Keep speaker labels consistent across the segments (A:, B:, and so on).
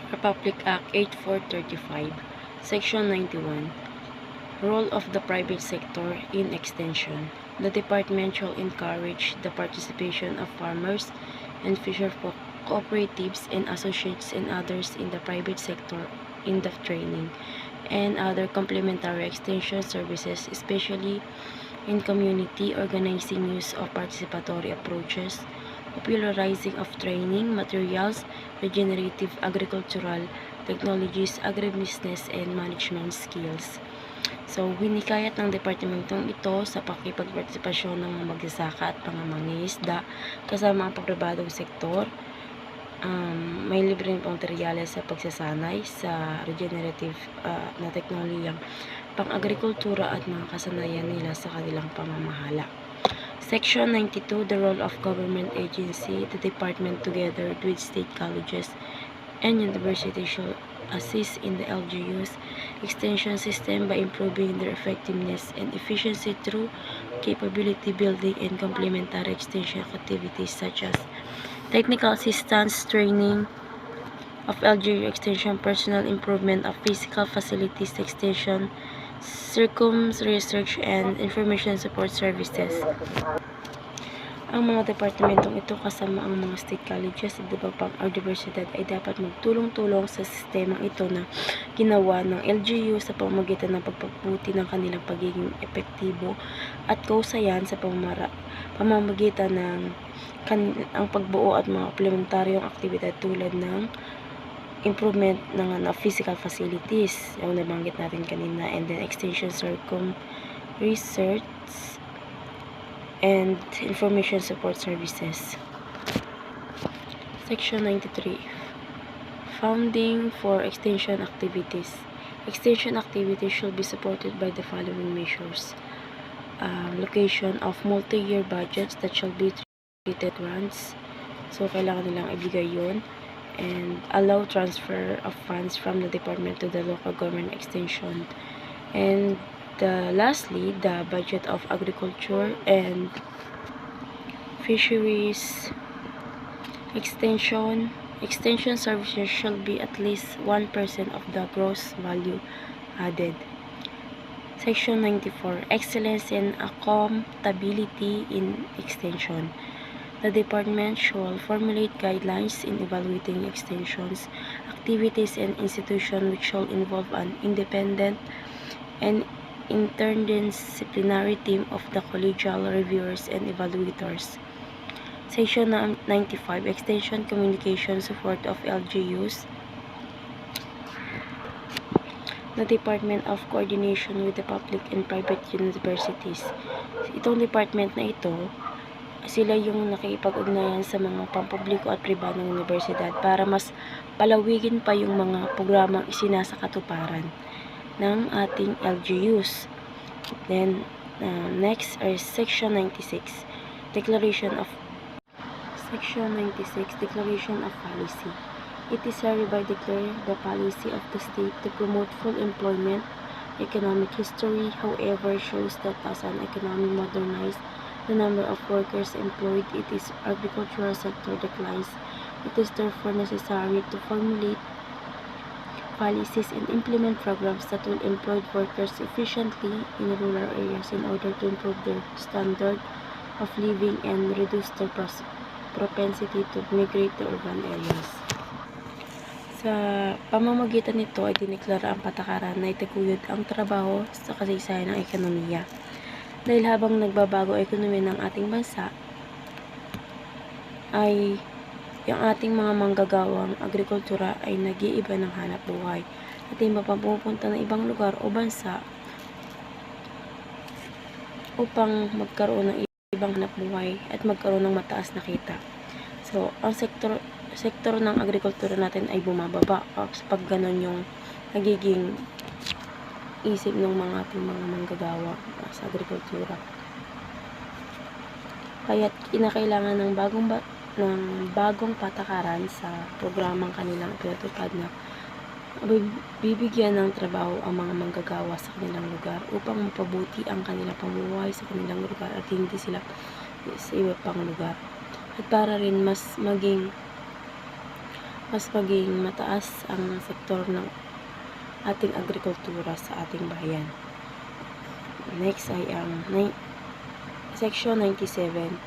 A: Republic Act 8435, Section 91, Role of the Private Sector in Extension. The department shall encourage the participation of farmers and fisher cooperatives and associates and others in the private sector in the training and other complementary extension services, especially in community organizing, use of participatory approaches, popularizing of training materials, regenerative agricultural technologies, agribusiness, and management skills. So, hinikayat ng departamentong ito sa pakikipagpartisipasyon ng mga magsasaka at mga mangingisda kasama ang pagpribadong sektor. May libre ng materyales sa pagsasanay sa regenerative na teknolohiyang pang-agrikultura at mga kasanayan nila sa kanilang pamamahala. Section 92, the role of government agency. The department together with state colleges and universities shall assist in the LGU's extension system by improving their effectiveness and efficiency through capability building and complementary extension activities such as technical assistance, training of LGU extension, personal improvement of physical facilities extension, research and information support services. Ang mga departamentong ito kasama ang mga state colleges at iba pang universidad ay dapat magtulong-tulong sa sistemang ito na ginawa ng LGU sa pamamagitan ng pagpapabuti ng kanilang pagiging epektibo at kausayan sa pamamagitan ng ang pagbuo at mga komplementaryong aktibidad tulad ng improvement ng physical facilities, yung nabanggit natin kanina, and then extension, research, and information support services. Section 93, funding for extension activities. Extension activities should be supported by the following measures. Location of multi-year budgets that shall be treated grants. So, kailangan nilang ibigay yun. And allow transfer of funds from the department to the local government extension. And lastly, the budget of agriculture and fisheries extension services shall be at least 1% of the gross value added. Section 94, excellence and accountability in extension. The department shall formulate guidelines in evaluating extensions, activities, and institutions which shall involve an independent and interdisciplinary team of the collegial reviewers and evaluators. Section 95, extension communication support of LGUs. The Department of Coordination with the Public and Private Universities. Itong department na ito, sila yung nakikipag-ugnayan sa mga pampubliko at pribadong universidad para mas palawigin pa yung mga programang isinasakatuparan ng ating LGUs. Then, next is Section 96, Declaration of Policy. It is hereby declared the policy of the state to promote full employment. Economic history, however, shows that as an economy modernized, the number of workers employed in its agricultural sector declines. It is therefore necessary to formulate policies and implement programs that will employ workers efficiently in rural areas in order to improve their standard of living and reduce their propensity to migrate to urban areas. Sa pamamagitan nito ay dineklara ang patakaran na itaguyod ang trabaho sa kasaysayan ng ekonomiya. Dahil habang nagbabago ang ekonomiya ng ating bansa, ay yung ating mga manggagawang agrikultura ay nag-iiba ng hanap buhay. At iba pa pupunta ng ibang lugar o bansa upang magkaroon ng ibang hanap buhay at magkaroon ng mataas na kita. So, ang sektor ng agrikultura natin ay bumababa pag ganun yung nagiging isip ng mga ating mga manggagawa sa agrikultura. Kaya kinakailangan ng bagong patakaran sa programang kanilang pinatupad na bibigyan ng trabaho ang mga manggagawa sa kanilang lugar upang mapabuti ang kanilang pamumuhay sa kanilang lugar at hindi sila sa iba pang lugar. At para rin mas maging mas maging mataas ang sektor ng ating agrikultura sa ating bayan. Next ay ang Section 97,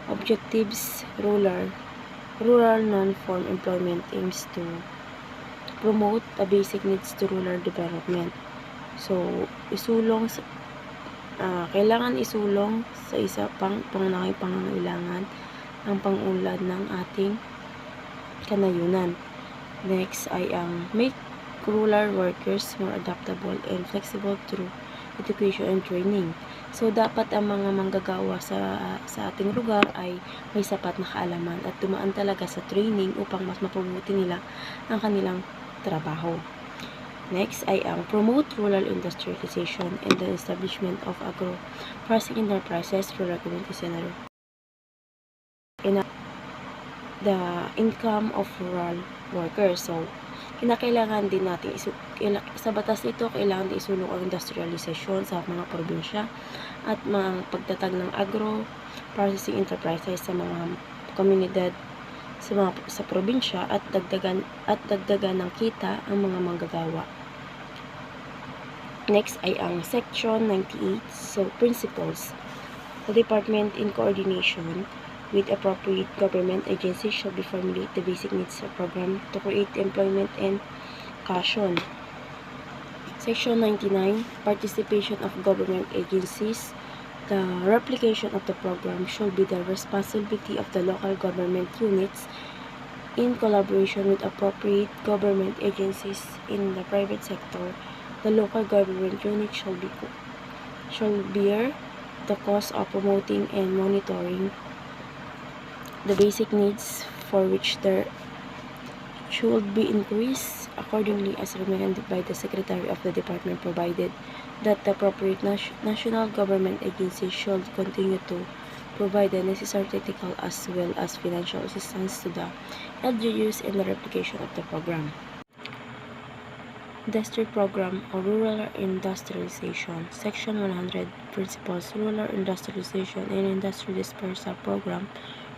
A: Objectives Rural Non-Farm Employment aims to promote the basic needs to rural development. So, kailangan isulong sa isa pang pangangailangan ang pang-unlad ng ating kanayunan. Next ay ang make rural workers more adaptable and flexible through education and training. So, dapat ang mga manggagawa sa ating lugar ay may sapat na kaalaman at dumaan talaga sa training upang mas mapabuti nila ang kanilang trabaho. Next ay ang promote rural industrialization and the establishment of agro-processing enterprises, rural communities, and the income of rural workers. So, kinakailangan din natin sa batas ito, kailangan din isulong ang industrialization sa mga probinsya at mga pagtatag ng agro-processing enterprises sa mga komunidad sa probinsya at dagdagan ng kita ang mga manggagawa. Next ay ang Section 98, so principles. The department in coordination with appropriate government agencies shall be formulate the basic needs program to create employment and cohesion. Section 99, participation of government agencies. The replication of the program should be the responsibility of the local government units in collaboration with appropriate government agencies in the private sector. The local government unit shall bear the cost of promoting and monitoring the basic needs for which there should be increased accordingly as recommended by the Secretary of the Department, provided that the appropriate national government agencies should continue to provide the necessary technical as well as financial assistance to the LGUs in the replication of the program. Industry Program or Rural Industrialization. Section 100, Principles. Rural Industrialization and Industry Dispersal Program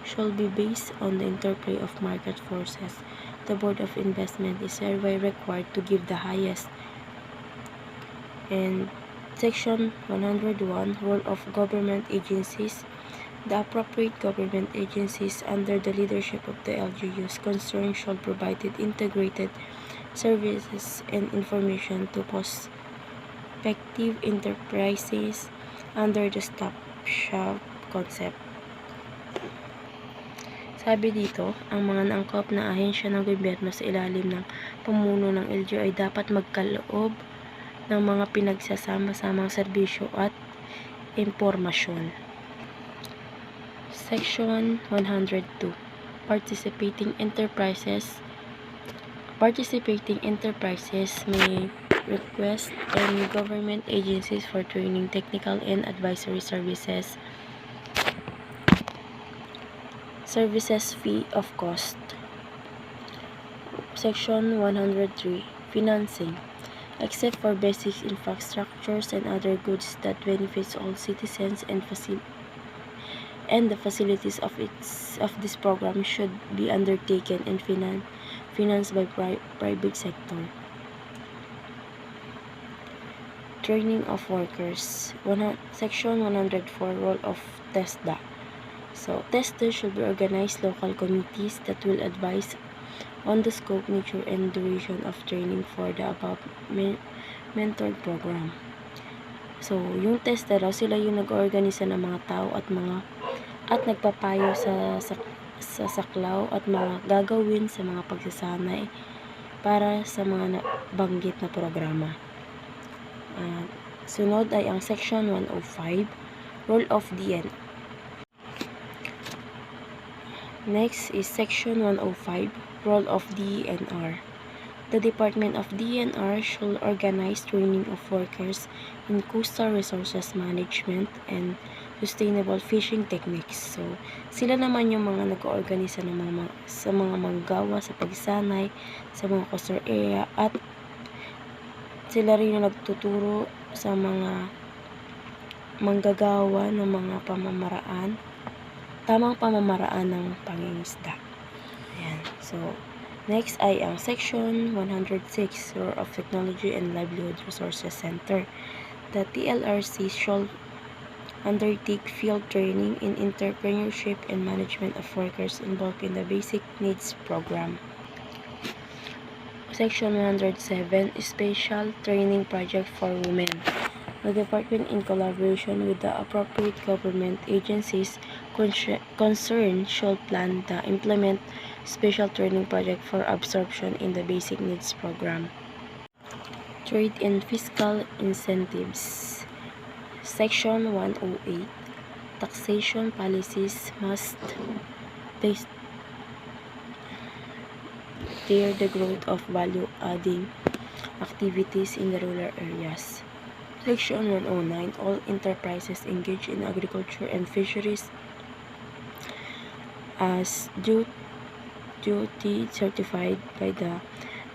A: shall be based on the interplay of market forces. The Board of Investment is hereby required to give the highest. And Section 101, Role of Government Agencies. The appropriate government agencies under the leadership of the LGUs concerned shall provide integrated services and information to prospective enterprises under the stop-shop concept. Sabi dito, ang mga naangkop na ahensya ng gobyerno sa ilalim ng pamuno ng LGU ay dapat magkaloob ng mga pinagsasama-samang serbisyo at impormasyon. Section 102, Participating enterprises may request any government agencies for training, technical, and advisory services fee of cost. Section 103, Financing. Except for basic infrastructures and other goods that benefits all citizens and the facilities of this program should be undertaken and financed by private sector. Training of workers. Section 104, Role of TESDA. So, TESDA should be organized local committees that will advise on the scope, nature, and duration of training for the above mentored program. So, yung TESDA raw, sila yung nag-organisa ng mga tao at nagpapayo sa saklaw at mga gagawin sa mga pagsasanay para sa mga banggit na programa. Sunod ay ang Section 105, Role of DN. Next is Section 105, Role of DNR. The Department of DNR shall organize training of workers in coastal resources management and sustainable fishing techniques. So, sila naman yung mga nag-oorganisa sa mga manggawa sa pagsanay sa mga coastal area at sila rin yung nagtuturo sa mga manggagawa ng mga tamang pamamaraan ng pangingisda. Ayan. So, Next ay ang Section 106, Role of Technology and Livelihood Resources Center. The TLRC shall undertake field training in entrepreneurship and management of workers involved in the Basic Needs Program. Section 107, Special Training Project for Women. The department, in collaboration with the appropriate government agencies concerned, shall plan to implement special training project for absorption in the Basic Needs Program. Trade and Fiscal Incentives. Section 108, Taxation policies must steer the growth of value-adding activities in the rural areas. Section 109, all enterprises engaged in agriculture and fisheries as duty certified by the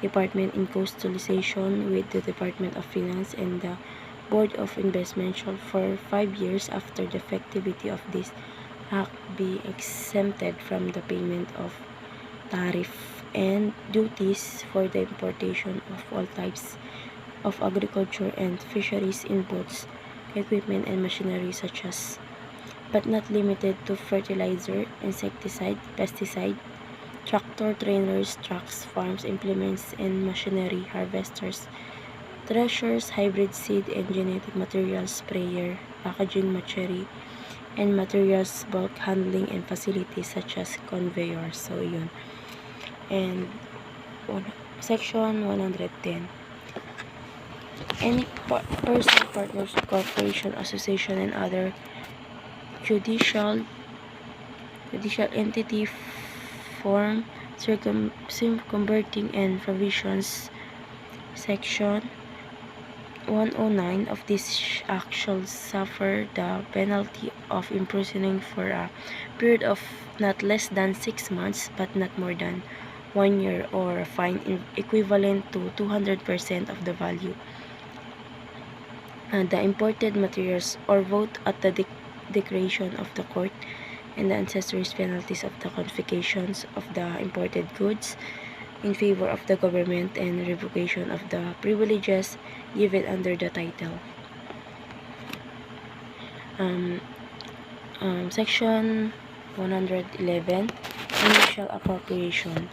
A: Department in consultation with the Department of Finance and the Board of Investment shall for 5 years after the effectivity of this act be exempted from the payment of tariff and duties for the importation of all types of agriculture and fisheries inputs, equipment and machinery such as, but not limited to, fertilizer, insecticide, pesticide, tractor trailers, trucks, farms, implements and machinery, harvesters, threshers, hybrid seed and genetic materials, sprayer, packaging machinery, and materials, bulk handling and facilities such as conveyors. So, yun. And Section 110. Any person, partners, corporation, association, and other judicial entity form circumventing and provisions Section 109 of this act shall suffer the penalty of imprisoning for a period of not less than 6 months but not more than 1 year, or a fine equivalent to 200% of the value and the imported materials, or vote at the declaration of the court, and the accessories penalties of the confiscations of the imported goods in favor of the government and revocation of the privileges given under the title. Section 111, Initial Appropriation.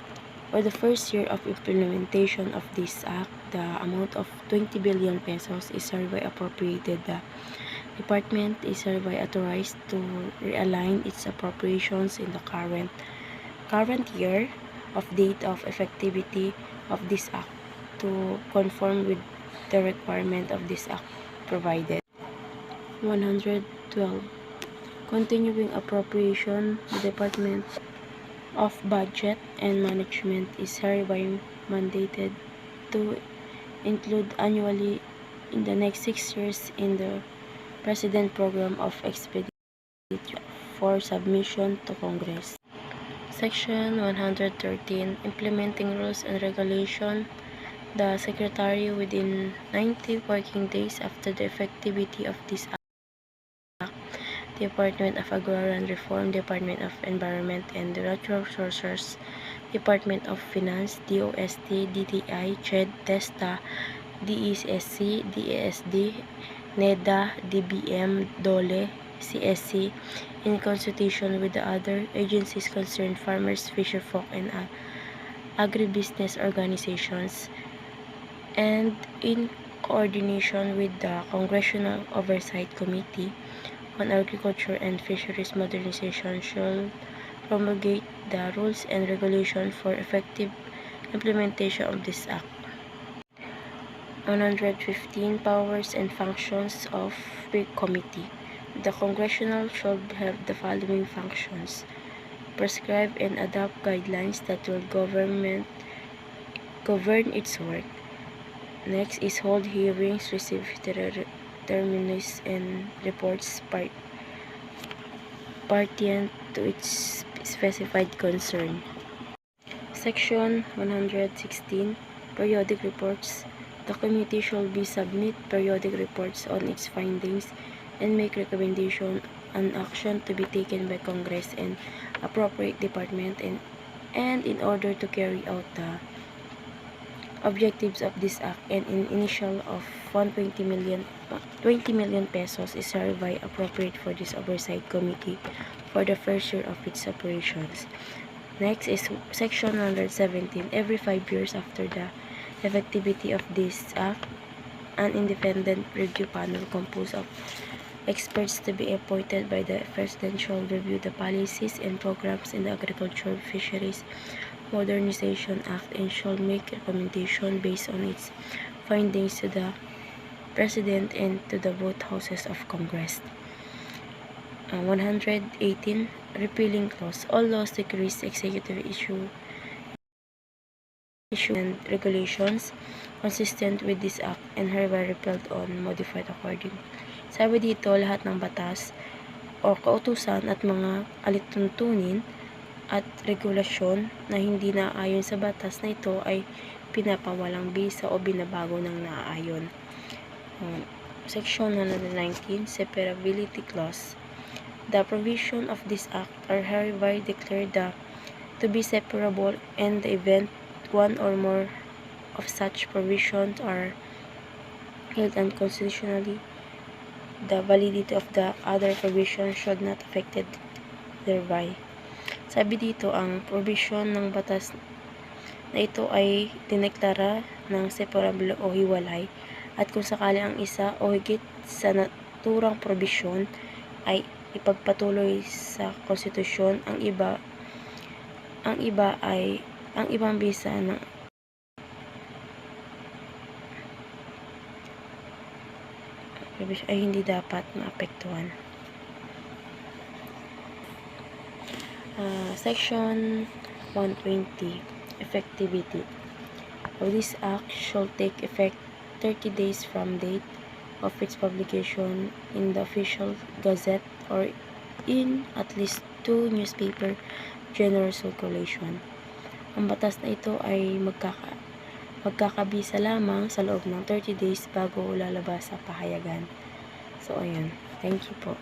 A: For the first year of implementation of this act, the amount of 20 billion pesos is hereby appropriated. The department is hereby authorized to realign its appropriations in the current year of date of effectivity of this act to conform with the requirement of this act provided. 112. Continuing appropriation. The Department of Budget and Management is hereby mandated to include annually in the next 6 years in the President Program of Expenditure for submission to Congress. Section 113, Implementing Rules and Regulation. The Secretary, within 90 working days after the effectivity of this act, Department of Agrarian Reform, Department of Environment and Natural Resources, Department of Finance, DOST, DTI, CHED, TESTA, DESC, DASD, NEDA, DBM, DOLE, CSC, in consultation with the other agencies concerned, farmers, fisherfolk, and agribusiness organizations, and in coordination with the Congressional Oversight Committee on Agriculture and Fisheries Modernization, shall promulgate the rules and regulations for effective implementation of this act. 115. Powers and functions of the committee. The Congressional shall have the following functions: prescribe and adopt guidelines that will govern its work. Next is hold hearings, receive determinations and reports pertinent to its specified concern. Section 116, Periodic Reports. The committee shall submit periodic reports on its findings and make recommendation on action to be taken by Congress and appropriate department and And in order to carry out the objectives of this act, an initial of 120 million 20 million pesos is hereby appropriate for this oversight committee for the first year of its operations. Next is Section 117. Every 5 years after the effectivity of this act, an independent review panel composed of experts to be appointed by the President shall review the policies and programs in the Agricultural Fisheries Modernization Act and shall make recommendation based on its findings to the President and to the both houses of Congress. 118. Repealing clause. All laws, decrees, executive issue and regulations consistent with this act and hereby repealed or modified according. Sabi dito, lahat ng batas o kautusan at mga alituntunin at regulasyon na hindi naaayon sa batas na ito ay pinapawalang bisa o binabago ng naaayon. Section 119, Separability Clause. The provision of this act are hereby declared to be separable, and the event one or more of such provisions are held unconstitutionally, the validity of the other provisions should not affected thereby. Sabi dito, ang provision ng batas na ito ay dineklara ng separable o hiwalay, at kung sakali ang isa o higit sa naturang provision ay ipagpatuloy sa konstitusyon, ang ibang bisa ng ay hindi dapat maapektuhan. Section 120, Effectivity. This act shall take effect 30 days from date of its publication in the official gazette or in at least 2 newspaper general circulation. Ang batas na ito ay magkakabisa lamang sa loob ng 30 days bago lalabas sa pahayagan. So, ayun. Thank you po.